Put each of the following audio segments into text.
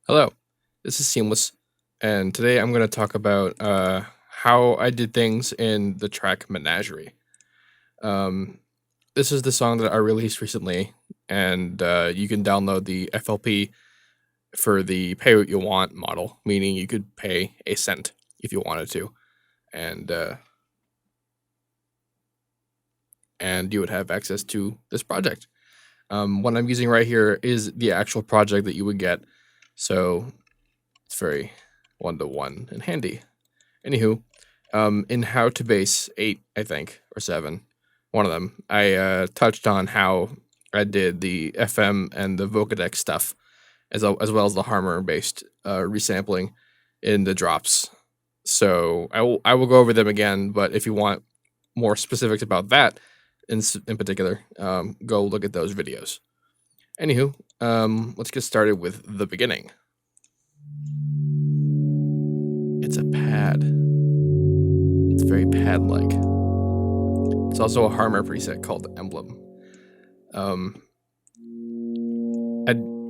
Hello, this is Seamless, and today I'm going to talk about how I did things in the track Menagerie. Um, this is the song that I released recently, and you can download the FLP for the pay what you want model, meaning you could pay a cent if you wanted to, and and you would have access to this project. What I'm using right here is the actual project that you would get, so it's very one-to-one and handy. Anywho, in How to Base 8, I think, or 7, one of them, I touched on how I did the FM and the Vocoder stuff, as well as the Haror-based resampling in the drops. So I will go over them again, but if you want more specifics about that in particular, go look at those videos. Anywho, let's get started with the beginning. It's a pad. It's very pad-like. It's also a Haror preset called Emblem.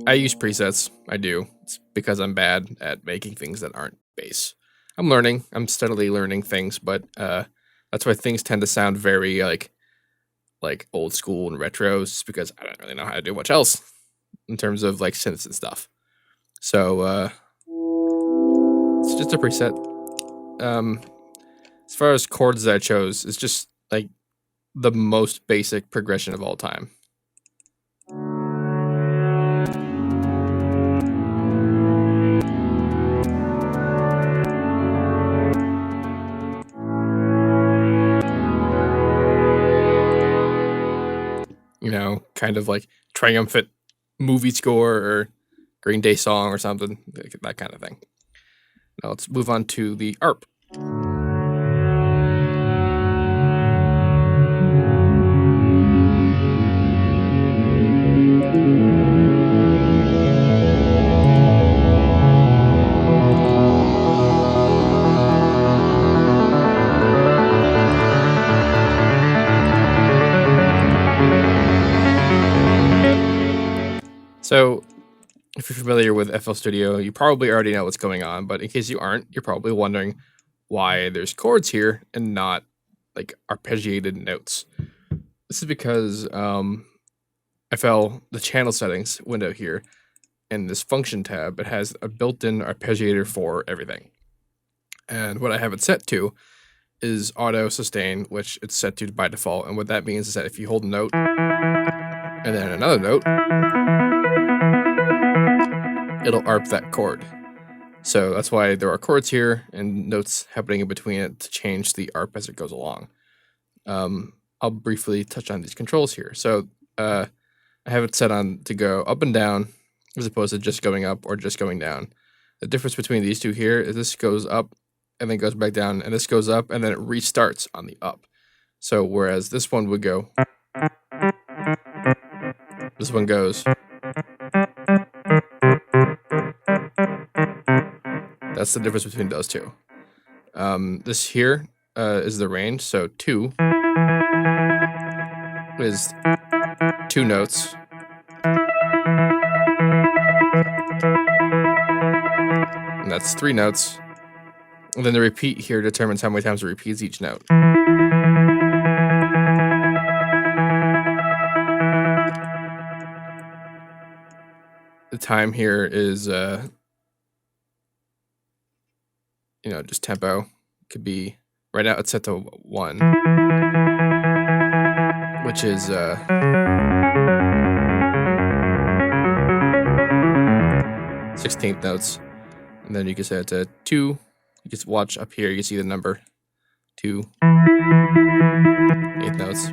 I use presets. I do. It's because I'm bad at making things that aren't bass. I'm learning. I'm steadily learning things, but that's why things tend to sound very like old school and retros, because I don't really know how to do much else in terms of like synths and stuff. So it's just a preset. As far as chords that I chose, it's just like the most basic progression of all time. You know, kind of like triumphant movie score or Green Day song or something, that kind of thing. Now let's move on to the ARP. So, if you're familiar with FL Studio, you probably already know what's going on, but in case you aren't, you're probably wondering why there's chords here and not like arpeggiated notes. This is because the channel settings window here in this function tab, it has a built-in arpeggiator for everything. And what I have it set to is auto sustain, which it's set to by default. And what that means is that if you hold a note and then another note, it'll arp that chord. So that's why there are chords here and notes happening in between it to change the arp as it goes along. I'll briefly touch on these controls here. So I have it set on to go up and down as opposed to just going up or just going down. The difference between these two here is this goes up and then goes back down, and this goes up and then it restarts on the up. So whereas this one would go, this one goes. That's the difference between those two. This here is the range, so 2 is 2 notes. And that's 3 notes. And then the repeat here determines how many times it repeats each note. The time here is just tempo. Could be, right now it's set to 1, which is 16th notes. And then you can set it to 2. You just watch up here, you can see the number 2, 8th notes.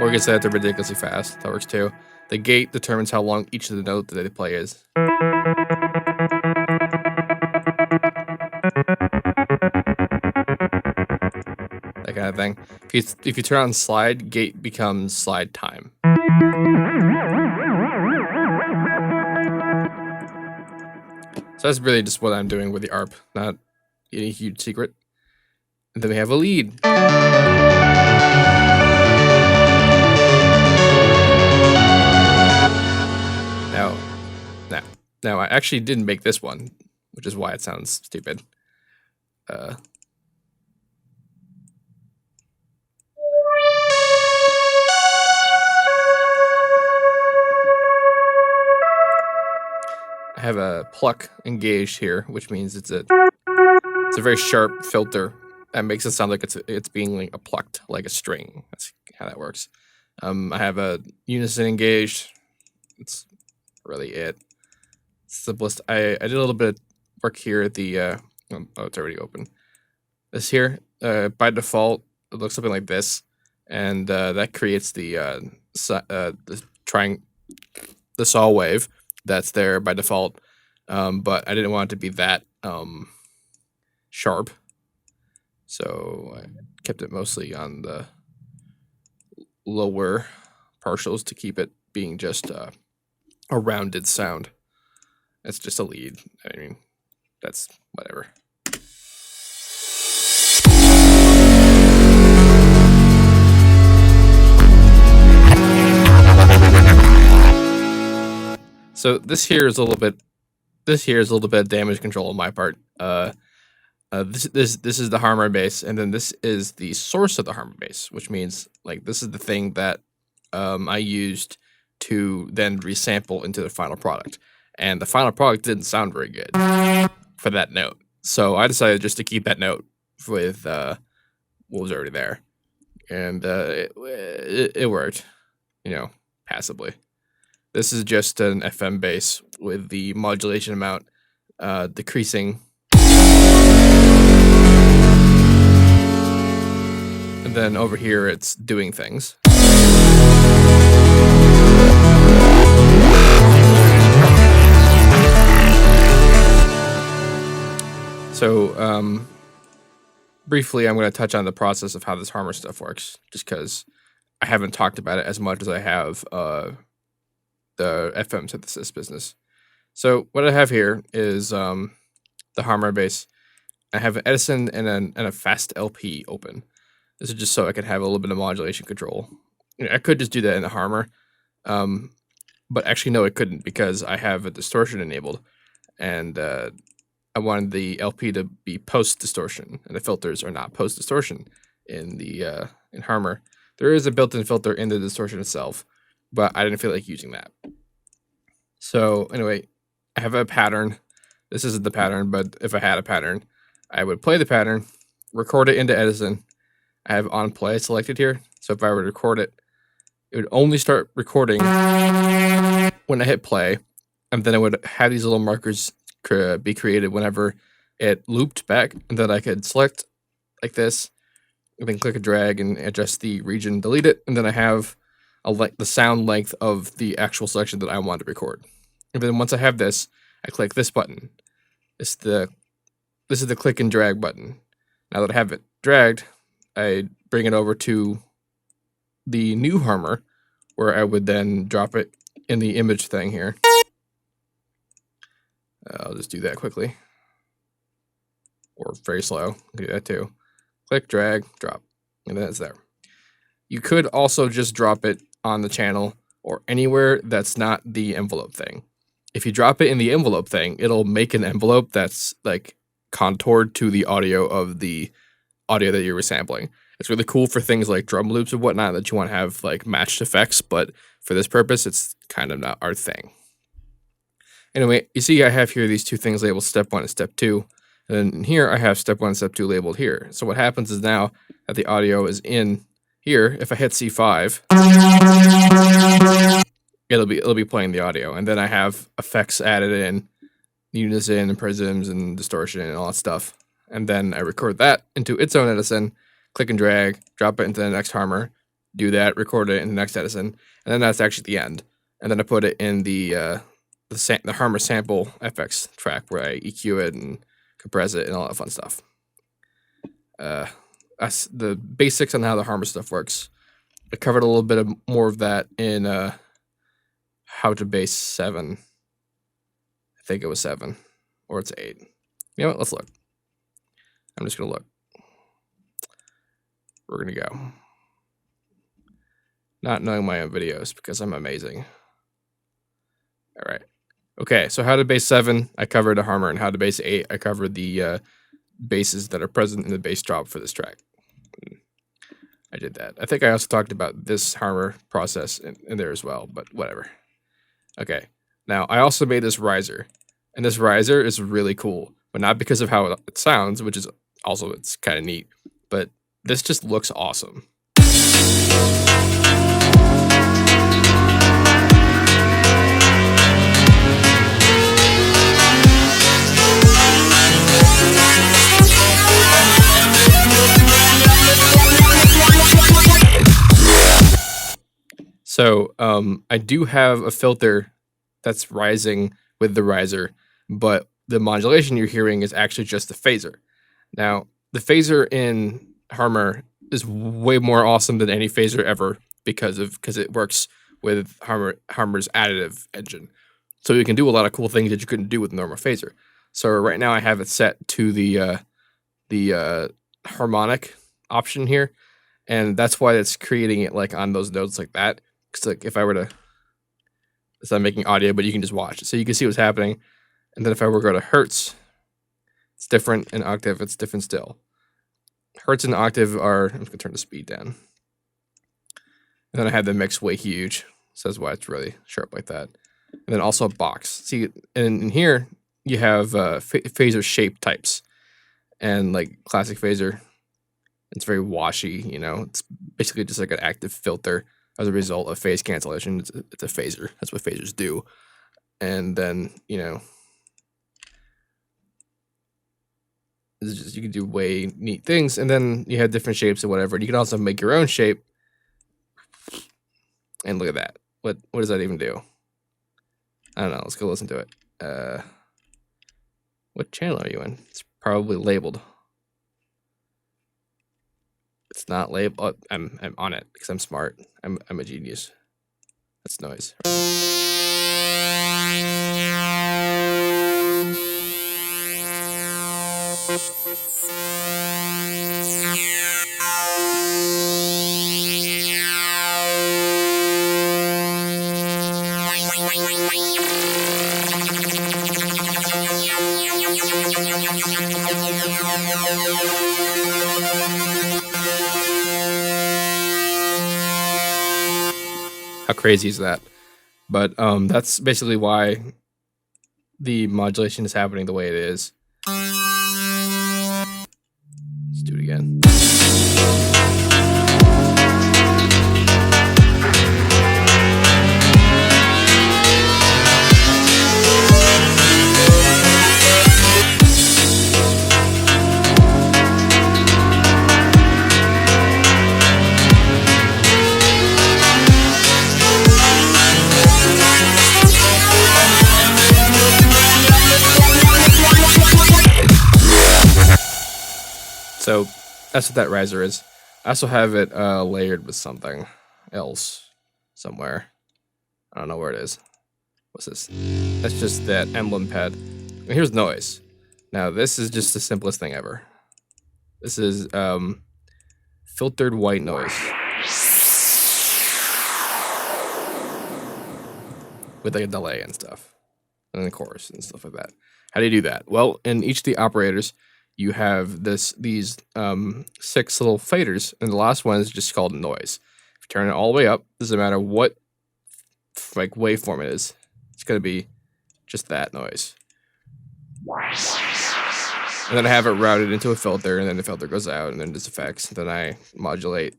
Or you can set it to ridiculously fast. That works too. The gate determines how long each of the notes that they play is. That kind of thing. If you turn on slide, gate becomes slide time. So that's really just what I'm doing with the ARP, not any huge secret. And then we have a lead. Now, Now, I actually didn't make this one, which is why it sounds stupid. I have a pluck engaged here, which means it's a very sharp filter that makes it sound like it's being like plucked like a string. That's how that works. I have a unison engaged. It's really it. Simplest. I did a little bit of work here at the oh, it's already open. This here, by default, it looks something like this, and that creates the saw wave that's there by default. But I didn't want it to be that sharp, so I kept it mostly on the lower partials to keep it being just a rounded sound. It's just a lead. I mean, that's whatever. So this here is a little bit of damage control on my part. This is the Harmor bass, and then this is the source of the Harmor bass, which means like this is the thing that I used to then resample into the final product, and the final product didn't sound very good for that note. So I decided just to keep that note with what was already there, and it worked, passably. This is just an FM bass with the modulation amount decreasing. And then over here, it's doing things. So, briefly, I'm going to touch on the process of how this Harmor stuff works, just because I haven't talked about it as much as I have the FM synthesis business. So what I have here is the Harmor bass. I have an Edison and a fast LP open. This is just so I can have a little bit of modulation control. I could just do that in the Harmor, but actually no, I couldn't because I have a distortion enabled, and I wanted the LP to be post distortion, and the filters are not post distortion in the in Harmor. There is a built-in filter in the distortion itself, but I didn't feel like using that. So anyway, I have a pattern. This isn't the pattern, but if I had a pattern, I would play the pattern, record it into Edison. I have on play selected here. So if I were to record it, it would only start recording when I hit play, and then it would have these little markers be created whenever it looped back, and then I could select like this, and then click and drag and adjust the region, delete it, and then I have the sound length of the actual selection that I want to record. And then once I have this, I click this button. This is the click and drag button. Now that I have it dragged, I bring it over to the new Harmor, where I would then drop it in the image thing here. I'll just do that quickly. Or very slow. Do that too. Click, drag, drop. And then it's there. You could also just drop it on the channel or anywhere that's not the envelope thing. If you drop it in the envelope thing, it'll make an envelope that's like contoured to the audio of the audio that you're resampling. It's really cool for things like drum loops and whatnot that you want to have like matched effects, but for this purpose, it's kind of not our thing. Anyway, you see I have here these two things labeled step 1 and step 2. And then here I have step 1 and step 2 labeled here. So what happens is now that the audio is in here, if I hit C5, it'll be playing the audio. And then I have effects added in, unison and prisms and distortion and all that stuff. And then I record that into its own Edison, click and drag, drop it into the next Harmor, do that, record it in the next Edison, and then that's actually the end. And then I put it in the Harmor sample FX track where I EQ it and compress it and all that fun stuff. That's the basics on how the Harmor stuff works. I covered a little bit more of that in How to Bass 7. I think it was 7, or it's 8. You know what? Let's look. I'm just gonna look. We're gonna go. Not knowing my own videos because I'm amazing. All right. Okay, so how to bass 7, I covered a Harmor, and how to bass 8, I covered the basses that are present in the bass drop for this track. I did that. I think I also talked about this Harmor process in there as well, but whatever. Okay, now I also made this riser, and this riser is really cool, but not because of how it sounds, which is also, it's kind of neat, but this just looks awesome. So I do have a filter that's rising with the riser, but the modulation you're hearing is actually just the phaser. Now, the phaser in Harmor is way more awesome than any phaser ever because it works with Harmor's additive engine. So you can do a lot of cool things that you couldn't do with normal phaser. So right now I have it set to the harmonic option here, and that's why it's creating it like on those notes like that. Because like if I were to, it's not making audio, but you can just watch it, so you can see what's happening. And then if I were to go to hertz, it's different. In octave, it's different still. Hertz and octave are. I'm just gonna turn the speed down. And then I had the mix way huge, so that's why it's really sharp like that. And then also a box. See, and in here you have phaser shape types, and like classic phaser, it's very washy. You know, it's basically just like an active filter as a result of phase cancellation. It's a phaser. That's what phasers do. And then, you know, it's just, you can do way neat things. And then you have different shapes or whatever. And you can also make your own shape. And look at that. What does that even do? I don't know. Let's go listen to it. What channel are you in? It's probably labeled. It's not labeled. Oh, I'm on it because I'm smart. I'm a genius. That's noise. How crazy is that? But that's basically why the modulation is happening the way it is. Let's do it again. So that's what that riser is. I also have it layered with something else somewhere. I don't know where it is. What's this? That's just that emblem pad. And here's noise. Now this is just the simplest thing ever. This is filtered white noise with like a delay and stuff, and the chorus and stuff like that. How do you do that? Well, in each of the operators, you have these 6 little faders, and the last one is just called noise. If you turn it all the way up, doesn't matter what like waveform it is, it's gonna be just that noise. And then I have it routed into a filter, and then the filter goes out, and then there's effects. And then I modulate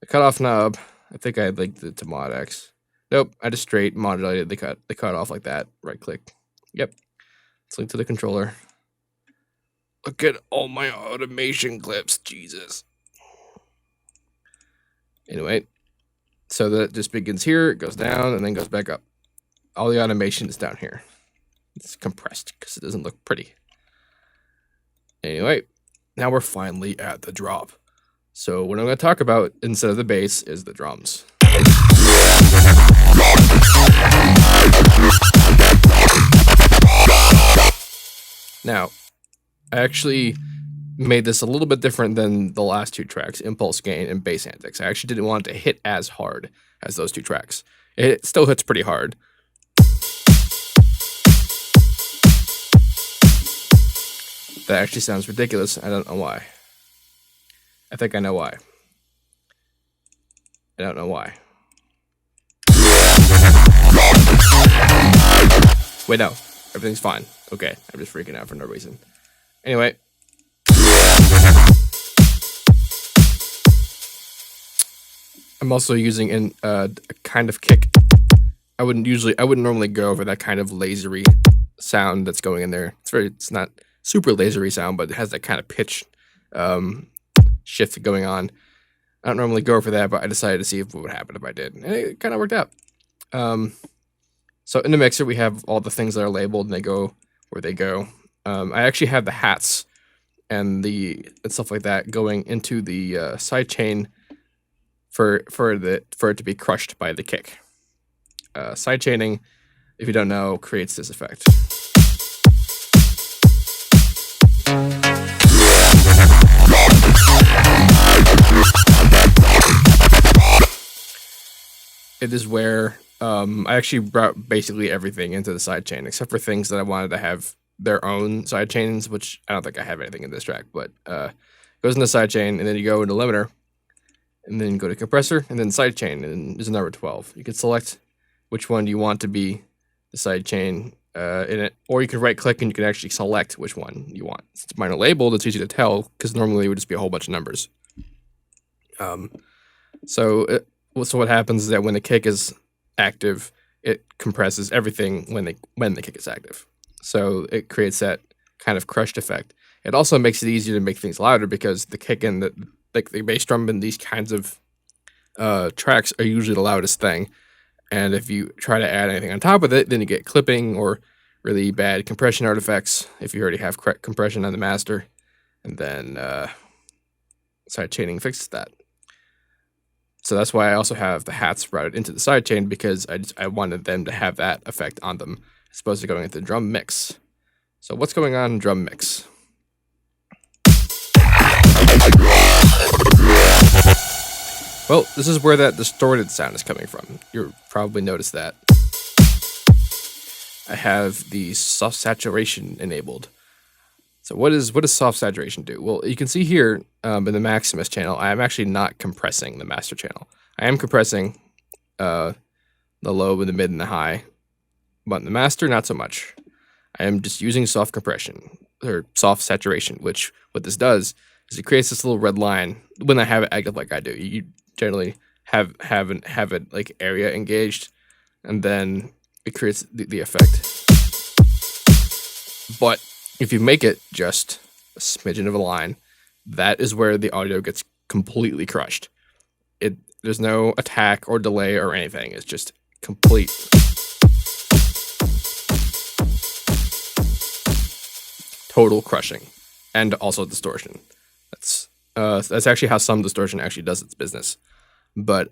the cutoff knob. I think I linked it to mod X. Nope, I just straight modulated the cut off like that. Right click. Yep. Let's link to the controller. Look at all my automation clips, Jesus. Anyway, so that just begins here, it goes down, and then goes back up. All the automation is down here. It's compressed because it doesn't look pretty. Anyway, now we're finally at the drop. So what I'm going to talk about instead of the bass is the drums. Now, I actually made this a little bit different than the last 2 tracks, Impulse Gain and Bass Antics. I actually didn't want it to hit as hard as those 2 tracks. It still hits pretty hard. That actually sounds ridiculous. I don't know why. I think I know why. I don't know why. Wait, no. Everything's fine. Okay, I'm just freaking out for no reason. Anyway. I'm also using a kind of kick. I wouldn't normally go over that kind of lasery sound that's going in there. It's not super lasery sound, but it has that kind of pitch shift going on. I don't normally go for that, but I decided to see what would happen if I did. And it kind of worked out. So in the mixer, we have all the things that are labeled and they go where they go. I actually have the hats and stuff like that going into the sidechain for it to be crushed by the kick. Sidechaining, if you don't know, creates this effect. It is where I actually brought basically everything into the sidechain, except for things that I wanted to have their own sidechains, which I don't think I have anything in this track, but it goes into sidechain, and then you go into limiter, and then go to compressor, and then sidechain, and there's a number 12. You can select which one you want to be the sidechain in it, or you can right-click and you can actually select which one you want. Since mine are labeled, it's easy to tell, because normally it would just be a whole bunch of numbers. So what happens is that when the kick is active, it compresses everything when the kick is active. So it creates that kind of crushed effect. It also makes it easier to make things louder because the kick and the bass drum in these kinds of tracks are usually the loudest thing. And if you try to add anything on top of it, then you get clipping or really bad compression artifacts if you already have compression on the master. And then sidechaining fixes that. So that's why I also have the hats routed into the sidechain, because I wanted them to have that effect on them as opposed to going into drum mix. So what's going on in drum mix? Well, this is where that distorted sound is coming from. You'll probably notice that. I have the soft saturation enabled. So what does soft saturation do? Well, you can see here in the Maximus channel, I am actually not compressing the master channel. I am compressing the low and the mid and the high, but in the master, not so much. I am just using soft compression or soft saturation, which what this does is it creates this little red line when I have it active like I do. You generally have it like area engaged, and then it creates the effect. But if you make it just a smidgen of a line, that is where the audio gets completely crushed. There's no attack or delay or anything. It's just complete. Total crushing. And also distortion. That's actually how some distortion actually does its business. But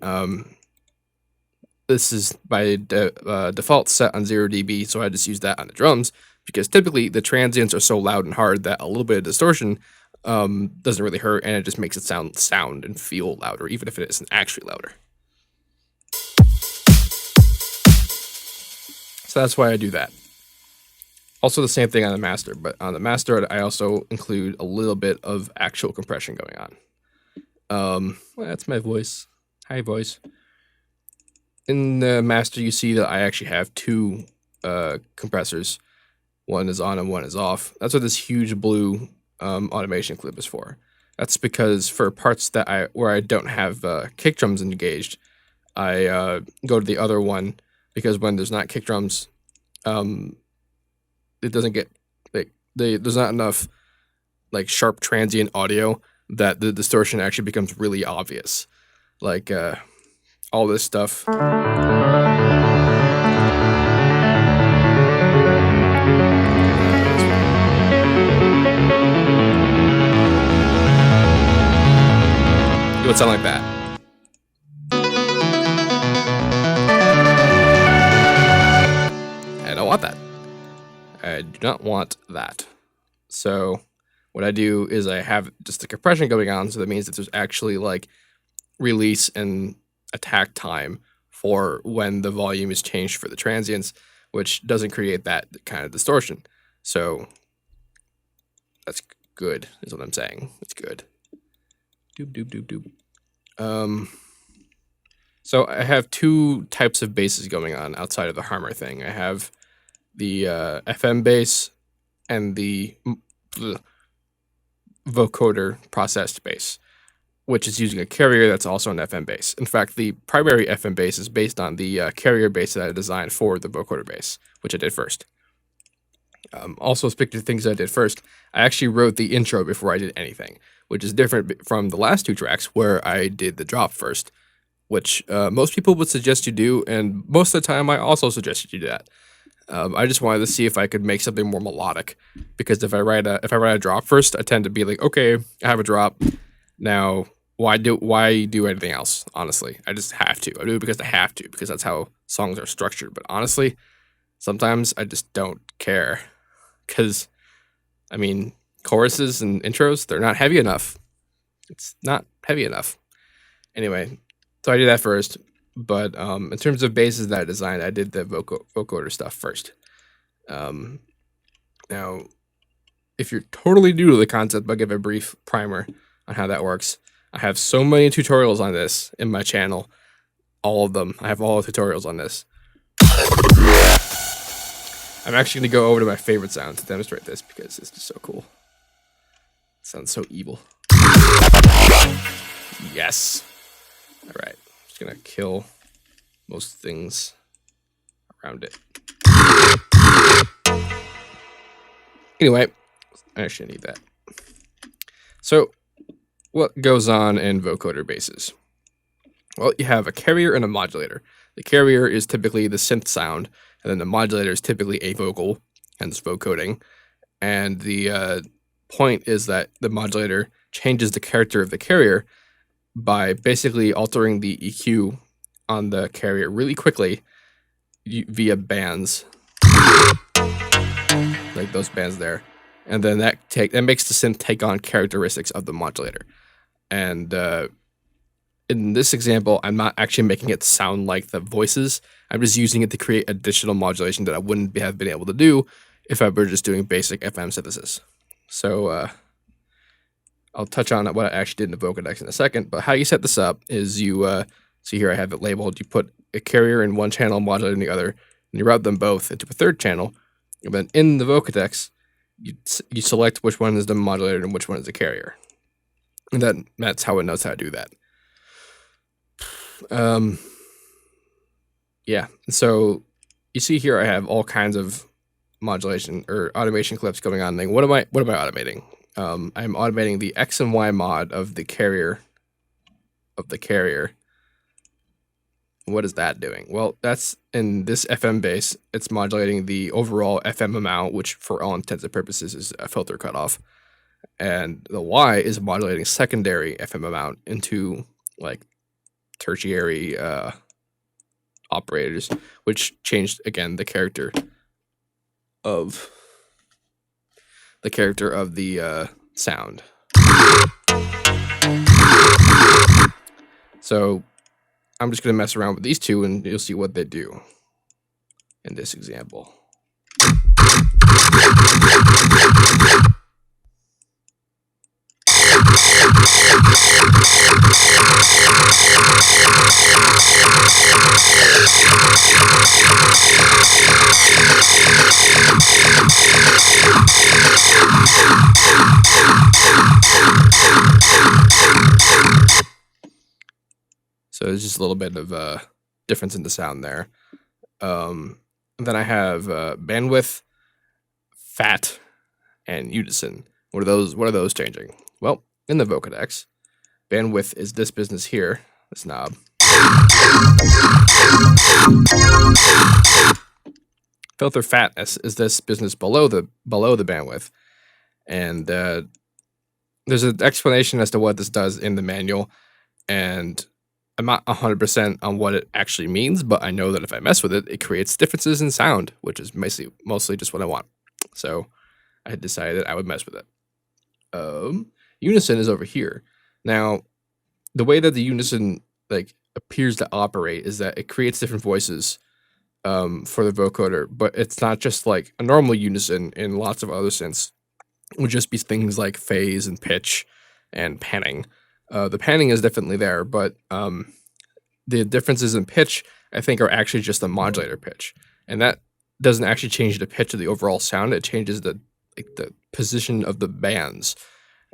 this is by default set on 0 dB, so I just use that on the drums, because typically the transients are so loud and hard that a little bit of distortion doesn't really hurt, and it just makes it sound and feel louder, even if it isn't actually louder. So that's why I do that. Also the same thing on the master, but on the master I also include a little bit of actual compression going on. Well, that's my voice. Hi, voice. In the master, you see that I actually have two compressors. One is on and one is off. That's what this huge blue automation clip is for. That's because for parts where I don't have kick drums engaged, I go to the other one, because when there's not kick drums, it doesn't get there's not enough like sharp transient audio that the distortion actually becomes really obvious. Like all this stuff. It would sound like that. I don't want that. I do not want that. So what I do is I have just the compression going on, so that means that there's actually like release and attack time for when the volume is changed for the transients, which doesn't create that kind of distortion. So That's good, is what I'm saying. It's good. Doop, doop, doop, doop. So I have two types of basses going on outside of the Harmor thing. I have the FM bass and the vocoder processed bass, which is using a carrier that's also an FM bass. In fact, the primary FM bass is based on the carrier bass that I designed for the vocoder bass, which I did first. Also, speaking of things I did first, I actually wrote the intro before I did anything, which is different from the last two tracks where I did the drop first, which most people would suggest you do, and most of the time I also suggested you do that. I just wanted to see if I could make something more melodic, because if I write a drop first, I tend to be like, okay, I have a drop. Now, why do anything else? Honestly, I just have to. I do it because I have to, because that's how songs are structured. But honestly, sometimes I just don't care, because I mean, choruses and intros, they're not heavy enough. It's not heavy enough. Anyway, so I did that first. But in terms of basses that I designed, I did the vocoder stuff first. Now, if you're totally new to the concept, I'll give a brief primer on how that works. I have so many tutorials on this in my channel. All of them. I have all the tutorials on this. I'm actually going to go over to my favorite sound to demonstrate this, because it's just so cool. It sounds so evil. Yes. All right. Gonna kill most things around it. Anyway, I actually need that. So, what goes on in vocoder basses? Well, you have a carrier and a modulator. The carrier is typically the synth sound, and then the modulator is typically a vocal, hence vocoding. And the point is that the modulator changes the character of the carrier by basically altering the EQ on the carrier really quickly via bands, like those bands there, and then that makes the synth take on characteristics of the modulator. And in this example, I'm not actually making it sound like the voices. I'm just using it to create additional modulation that I wouldn't have been able to do if I were just doing basic FM synthesis. So I'll touch on what I actually did in the Vocoder in a second, but how you set this up is you, see here I have it labeled, you put a carrier in one channel, modulator in the other, and you route them both into a third channel, and then in the Vocodex, you select which one is the modulator and which one is the carrier. And that's how it knows how to do that. Yeah, so you see here I have all kinds of modulation or automation clips going on. What am I automating? I'm automating the X and Y mod of the carrier. What is that doing? Well, that's in this FM bass. It's modulating the overall FM amount, which for all intents and purposes is a filter cutoff. And the Y is modulating secondary FM amount into like tertiary operators, which changed again the character of the sound. So I'm just going to mess around with these two and you'll see what they do in this example. So there's just a little bit of difference in the sound there. Then I have bandwidth, fat, and unison. What are those changing? Well, in the Vocodex, bandwidth is this business here, this knob. Filter fat is this business below the bandwidth. And there's an explanation as to what this does in the manual, and I'm not 100% on what it actually means, but I know that if I mess with it, it creates differences in sound, which is mostly just what I want. So I had decided I would mess with it. Unison is over here. Now, the way that the unison appears to operate is that it creates different voices for the vocoder, but it's not just like a normal unison in lots of other synths. would just be things like phase and pitch and panning. The panning is definitely there, but the differences in pitch, I think, are actually just the modulator pitch, and that doesn't actually change the pitch of the overall sound. It changes the position of the bands,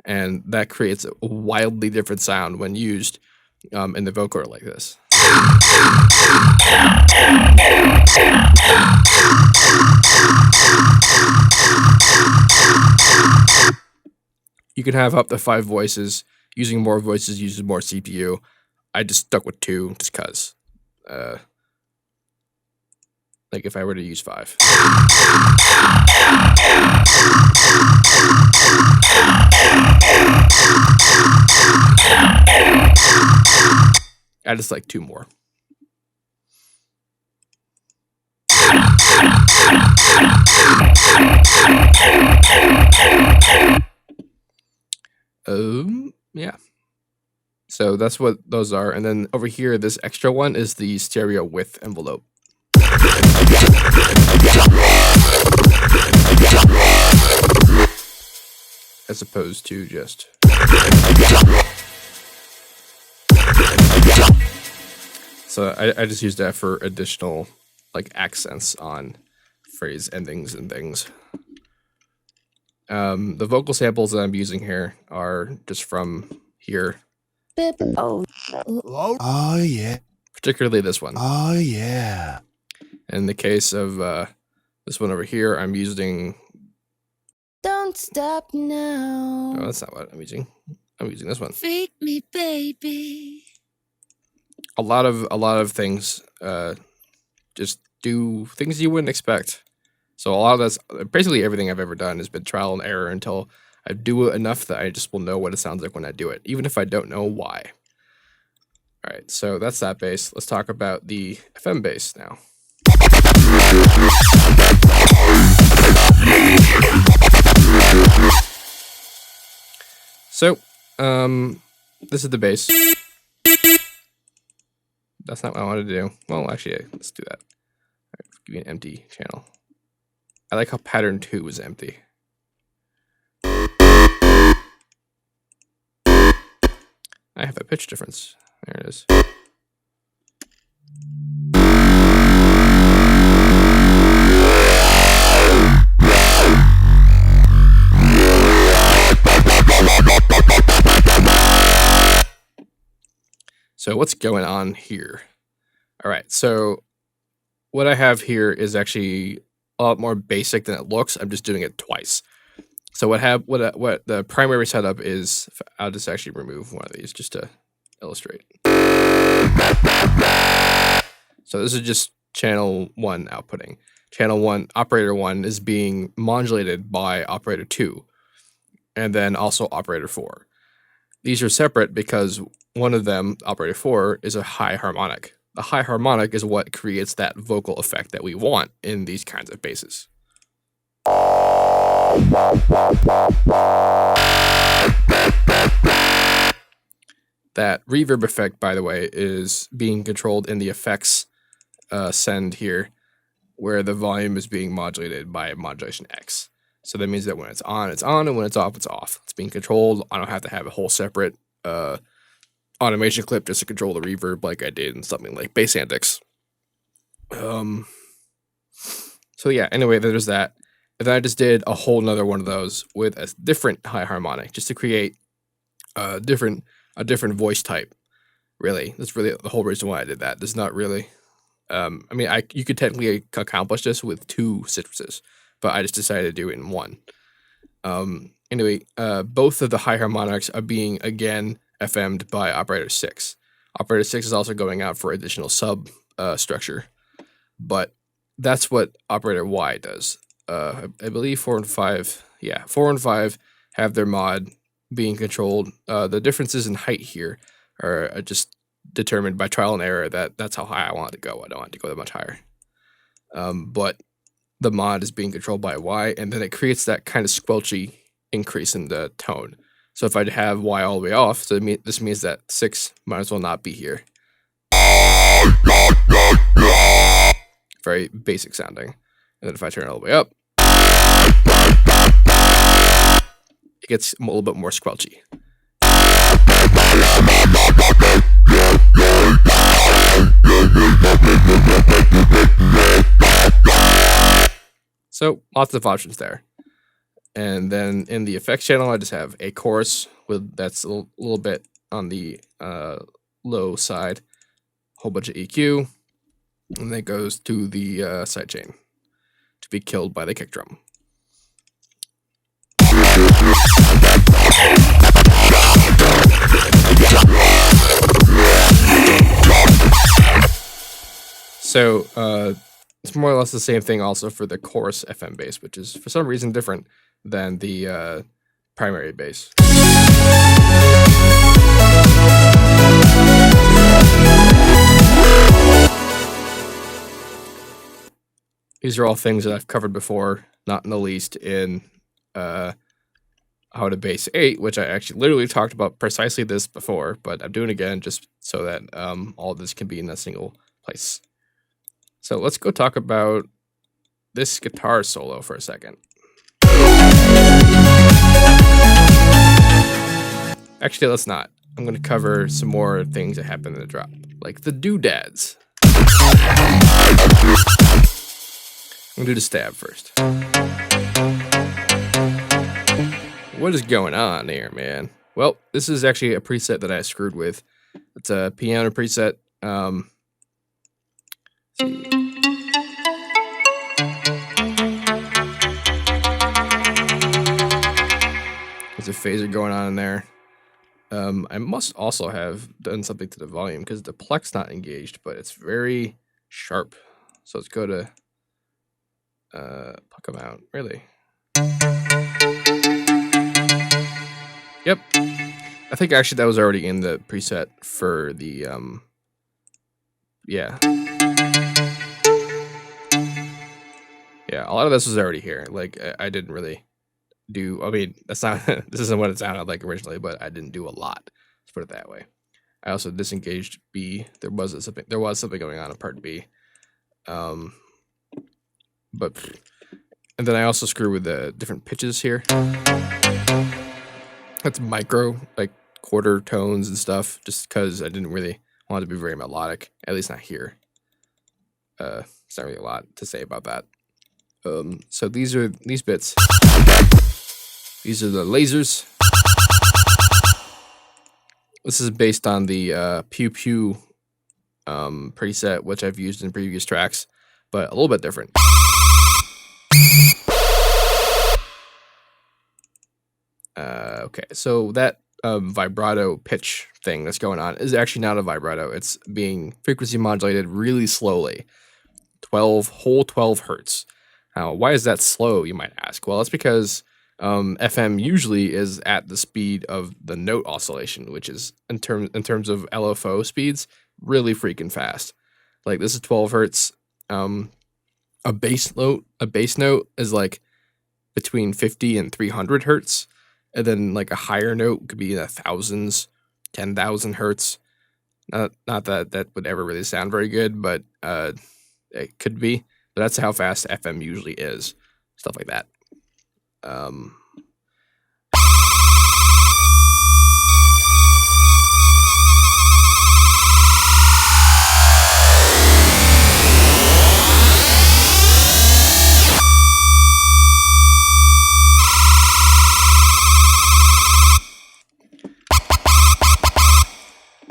and that creates a wildly different sound when used in the vocoder like this. You can have up to 5 voices. Using more voices uses more CPU. I just stuck with 2 just because. Like if I were to use 5. I just like 2 more. Yeah. So that's what those are. And then over here, this extra one is the stereo width envelope. As opposed to just... So I just use that for additional like accents on phrase endings and things. The vocal samples that I'm using here are just from here. Oh yeah. Particularly this one. Oh yeah. In the case of this one over here, I'm using... Don't stop now. Oh, that's not what I'm using. I'm using this one. Freak me, baby. A lot of things just do things you wouldn't expect. So a lot of that's basically everything I've ever done has been trial and error until I do it enough that I just will know what it sounds like when I do it, even if I don't know why. All right, so that's that bass. Let's talk about the FM bass now. So, this is the bass. That's not what I wanted to do. Well, actually, let's do that. All right, give me an empty channel. I like how pattern 2 is empty. I have a pitch difference. There it is. So what's going on here? All right, so what I have here is actually a lot more basic than it looks. I'm just doing it twice. So what the primary setup is, I'll just actually remove one of these just to illustrate. So this is just channel 1 outputting. Channel 1, operator 1 is being modulated by operator 2, and then also operator 4. These are separate because one of them, operator 4, is a high harmonic. The high harmonic is what creates that vocal effect that we want in these kinds of basses. That reverb effect, by the way, is being controlled in the effects send here, where the volume is being modulated by modulation X. So that means that when it's on, and when it's off, it's off. It's being controlled. I don't have to have a whole separate automation clip just to control the reverb like I did in something like Bass Antics. So yeah, anyway, there's that. And then I just did a whole nother one of those with a different high harmonic just to create a different voice type. Really, that's really the whole reason why I did that. There's not really, I mean, you could technically accomplish this with 2 citruses, but I just decided to do it in 1. Anyway, both of the high harmonics are being again FM'd by operator 6. Operator 6 is also going out for additional sub structure, but that's what operator Y does. I believe 4 and 5, yeah, 4 and 5 have their mod being controlled. The differences in height here are just determined by trial and error. That's how high I want it to go. I don't want it to go that much higher. But the mod is being controlled by Y, and then it creates that kind of squelchy increase in the tone. So if I have Y all the way off, so this means that 6 might as well not be here. Very basic sounding. And then if I turn it all the way up, it gets a little bit more squelchy. So lots of options there. And then in the effects channel, I just have a chorus that's a little bit on the low side, a whole bunch of EQ, and then it goes to the sidechain to be killed by the kick drum. So it's more or less the same thing also for the chorus FM bass, which is for some reason different than the primary bass. These are all things that I've covered before, not in the least in how to bass 8, which I actually literally talked about precisely this before, but I'm doing it again just so that all of this can be in a single place. So let's go talk about this guitar solo for a second. Actually, let's not. I'm going to cover some more things that happen in the drop, like the doodads. I'm going to do the stab first. What is going on here, man? Well, this is actually a preset that I screwed with. It's a piano preset. There's a phaser going on in there. I must also have done something to the volume because the plex not engaged, but it's very sharp. So let's go to pluck them out. Really? Yep. I think actually that was already in the preset for the yeah. Yeah, a lot of this was already here. Like I didn't really do, I mean, that's not this isn't what it sounded like originally, but I didn't do a lot. Let's put it that way. I also disengaged B. There was something going on in part B. But and then I also screw with the different pitches here. That's micro, like quarter tones and stuff, just because I didn't really want it to be very melodic, at least not here. It's not really a lot to say about that. So these bits. These are the lasers. This is based on the Pew Pew preset, which I've used in previous tracks, but a little bit different. Okay, so that vibrato pitch thing that's going on is actually not a vibrato. It's being frequency modulated really slowly. 12 hertz. Now, why is that slow, you might ask? Well, it's because FM usually is at the speed of the note oscillation, which is in terms of LFO speeds, really freaking fast. Like this is 12 hertz. A bass note is like between 50 and 300 hertz, and then like a higher note could be in the thousands, 10,000 hertz. Not that would ever really sound very good, but it could be. But that's how fast FM usually is. Stuff like that.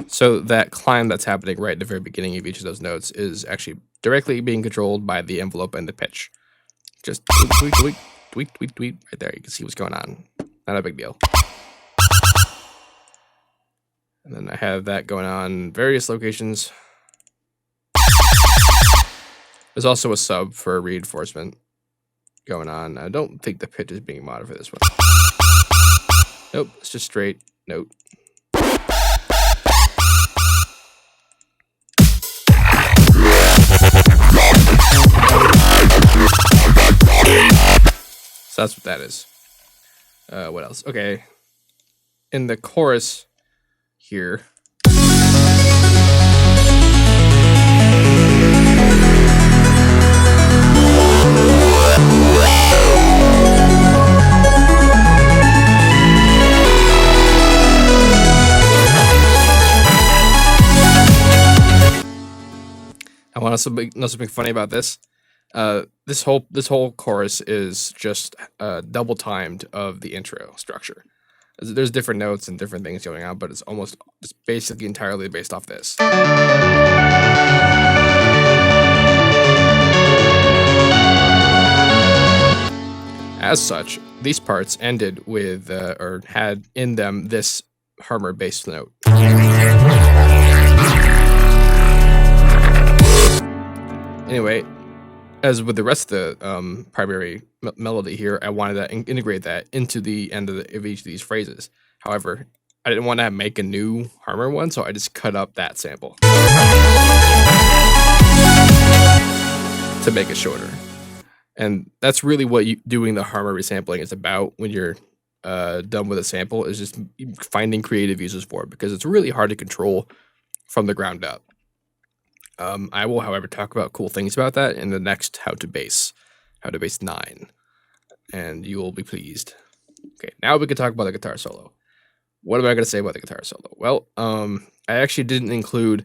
So that climb that's happening right at the very beginning of each of those notes is actually directly being controlled by the envelope and the pitch. Just tweak, tweak, tweak, tweak, tweak. Right there, you can see what's going on. Not a big deal. And then I have that going on in various locations. There's also a sub for reinforcement going on. I don't think the pitch is being modded for this one. Nope, it's just straight note. So that's what that is. What else? Okay. In the chorus here. know something funny about this? This whole chorus is just double timed of the intro structure. There's different notes and different things going on, but it's basically entirely based off this. As such, these parts ended with, or had in them, this Haror bass note. Anyway, as with the rest of the primary melody here, I wanted to integrate that into the end of each of these phrases. However, I didn't want to make a new Haror one, so I just cut up that sample to make it shorter. And that's really what doing the Haror resampling is about when you're done with a sample, is just finding creative uses for it, because it's really hard to control from the ground up. I will, however, talk about cool things about that in the next How to Bass 9, and you will be pleased. Okay, now we can talk about the guitar solo. What am I going to say about the guitar solo? Well, I actually didn't include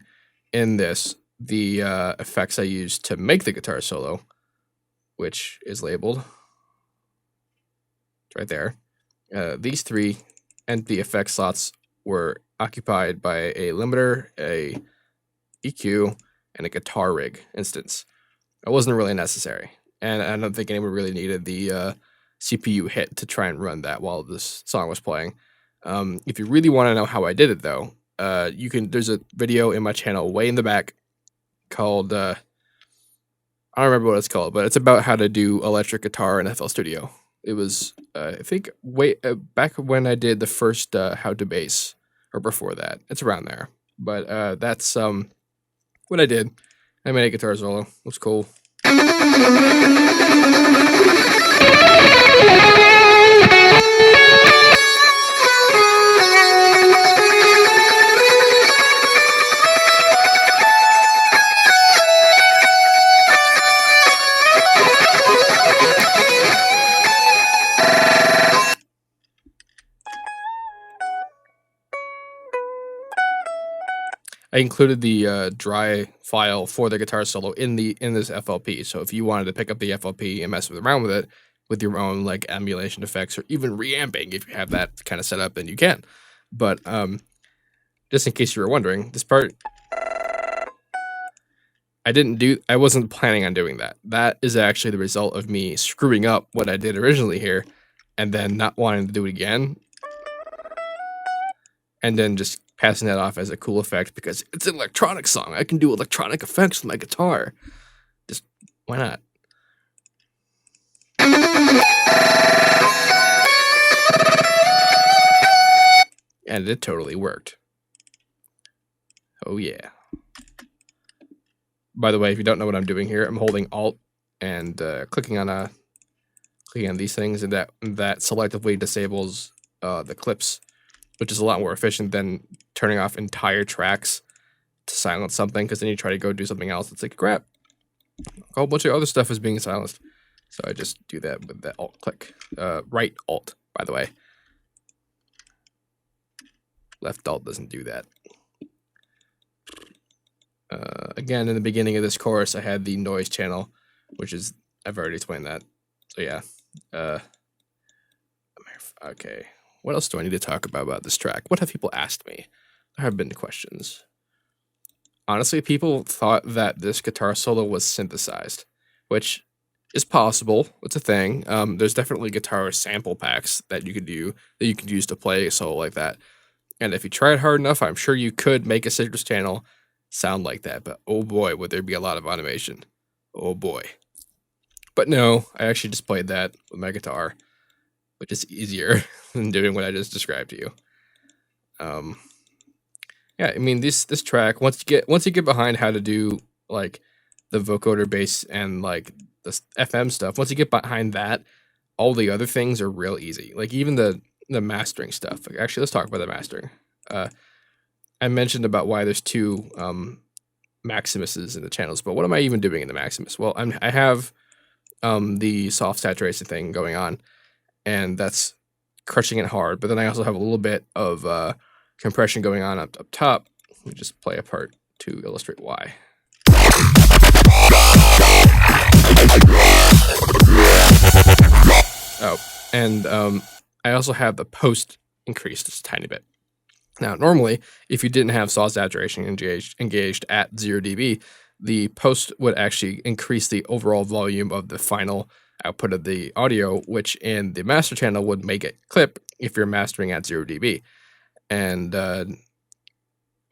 in this the effects I used to make the guitar solo, which is labeled right there. These 3 empty effect slots were occupied by a limiter, a EQ, and a guitar rig instance. It wasn't really necessary, and I don't think anyone really needed the CPU hit to try and run that while this song was playing. If you really want to know how I did it, though, there's a video in my channel way in the back called I don't remember what it's called, but it's about how to do electric guitar in FL Studio. It was I think way back when I did the first How to Bass, or before that. It's around there, but that's what I did. I made a guitar solo. It was cool. I included the dry file for the guitar solo in this FLP. So if you wanted to pick up the FLP and mess around with it with your own like emulation effects, or even reamping, if you have that kind of set up, then you can. But just in case you were wondering, this part I wasn't planning on doing that. That is actually the result of me screwing up what I did originally here, and then not wanting to do it again, and then just passing that off as a cool effect because it's an electronic song. I can do electronic effects with my guitar. Just, why not? And it totally worked. Oh yeah. By the way, if you don't know what I'm doing here, I'm holding Alt and clicking on these things, and that selectively disables the clips, which is a lot more efficient than turning off entire tracks to silence something, because then you try to go do something else. It's like, crap, a whole bunch of other stuff is being silenced. So I just do that with the Alt click. Right Alt, by the way. Left Alt doesn't do that. Again, in the beginning of this chorus, I had the noise channel, which is, I've already explained that. So yeah. Okay. What else do I need to talk about this track? What have people asked me? There have been questions. Honestly, people thought that this guitar solo was synthesized, which is possible. It's a thing. There's definitely guitar sample packs that you could use to play a solo like that. And if you tried hard enough, I'm sure you could make a Citrus channel sound like that. But oh boy, would there be a lot of automation. Oh boy. But no, I actually just played that with my guitar, which is easier than doing what I just described to you. Yeah, I mean this track, once you get behind how to do like the vocoder bass and like the FM stuff, once you get behind that, all the other things are real easy. Like even the mastering stuff. Actually, let's talk about the mastering. I mentioned about why there's 2 Maximuses in the channels, but what am I even doing in the Maximus? Well, I have the soft saturation thing going on, and that's crushing it hard, but then I also have a little bit of compression going on up top. Let me just play a part to illustrate why. Oh, and I also have the post increased just a tiny bit. Now, normally, if you didn't have saw saturation engaged at 0 dB, the post would actually increase the overall volume of the final output of the audio, which in the master channel would make it clip if you're mastering at 0 dB. And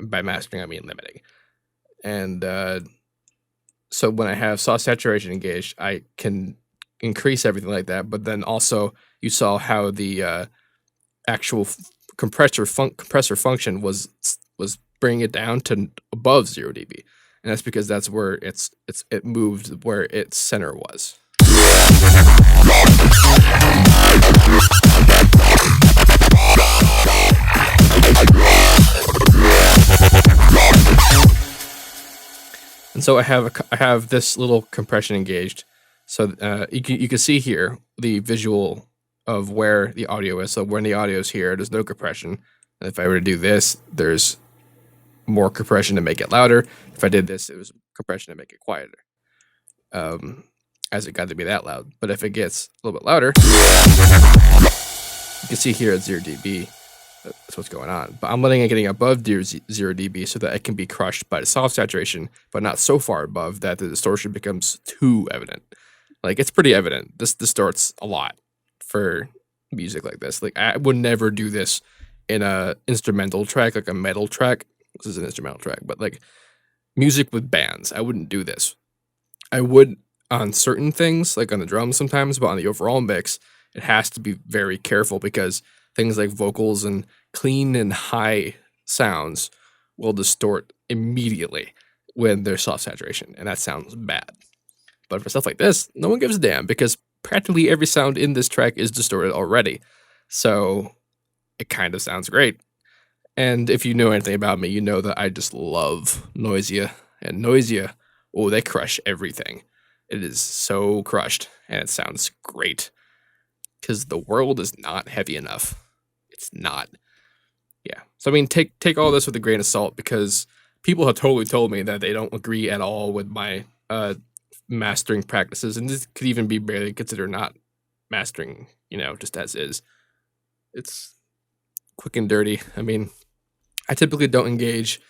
by mastering, I mean limiting. And so when I have saw saturation engaged, I can increase everything like that. But then also, you saw how the actual compressor function was bringing it down to above 0 dB, and that's because that's where it moved where its center was. And so I have this little compression engaged, so you can see here the visual of where the audio is. So when the audio is here, there's no compression. And if I were to do this, there's more compression to make it louder. If I did this, it was compression to make it quieter. As it got to be that loud. But if it gets a little bit louder, you can see here at 0 dB, that's what's going on. But I'm letting it getting above 0 dB so that it can be crushed by the soft saturation, but not so far above that the distortion becomes too evident. Like, it's pretty evident. This distorts a lot for music like this. Like, I would never do this in a instrumental track, like a metal track. This is an instrumental track, but like music with bands, I wouldn't do this. I would on certain things, like on the drums sometimes, but on the overall mix, it has to be very careful because things like vocals and clean and high sounds will distort immediately when there's soft saturation, and that sounds bad. But for stuff like this, no one gives a damn because practically every sound in this track is distorted already. So it kind of sounds great. And if you know anything about me, you know that I just love Noisia. And Noisia, oh, they crush everything. It is so crushed, and it sounds great. Because the world is not heavy enough. It's not. Yeah. So, I mean, take all this with a grain of salt because people have totally told me that they don't agree at all with my mastering practices, and this could even be barely considered not mastering, just as is. It's quick and dirty. I mean, I typically don't engage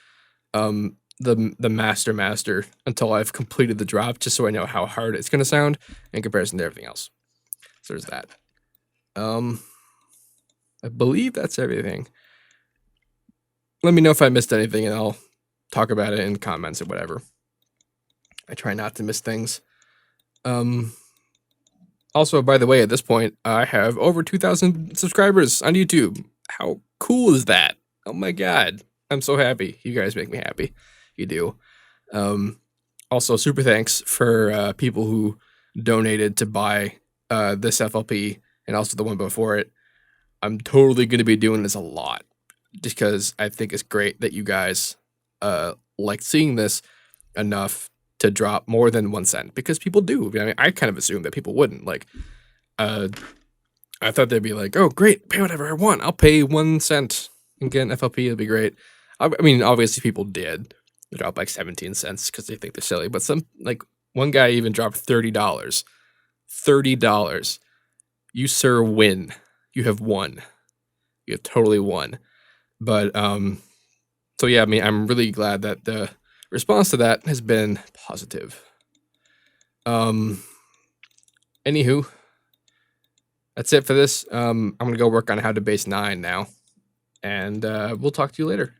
the master until I've completed the drop, just so I know how hard it's going to sound in comparison to everything else. So there's that. I believe that's everything. Let me know if I missed anything, and I'll talk about it in comments or whatever. I try not to miss things. Also, by the way, at this point, I have over 2,000 subscribers on YouTube. How cool is that? Oh my god. I'm so happy. You guys make me happy. You do. Also, super thanks for people who donated to buy this FLP and also the one before it. I'm totally going to be doing this a lot just because I think it's great that you guys like seeing this enough to drop more than 1 cent, because people do. I mean, I kind of assumed that people wouldn't. Like, I thought they'd be like, oh, great, pay whatever I want. I'll pay 1 cent and get an FLP. It'll be great. I mean, obviously people did. They dropped like 17 cents because they think they're silly. But one guy even dropped $30. $30. You, sir, win. You have won. You have totally won. But, so yeah, I mean, I'm really glad that the response to that has been positive. Anywho, that's it for this. I'm going to go work on how to bass 9 now. And we'll talk to you later.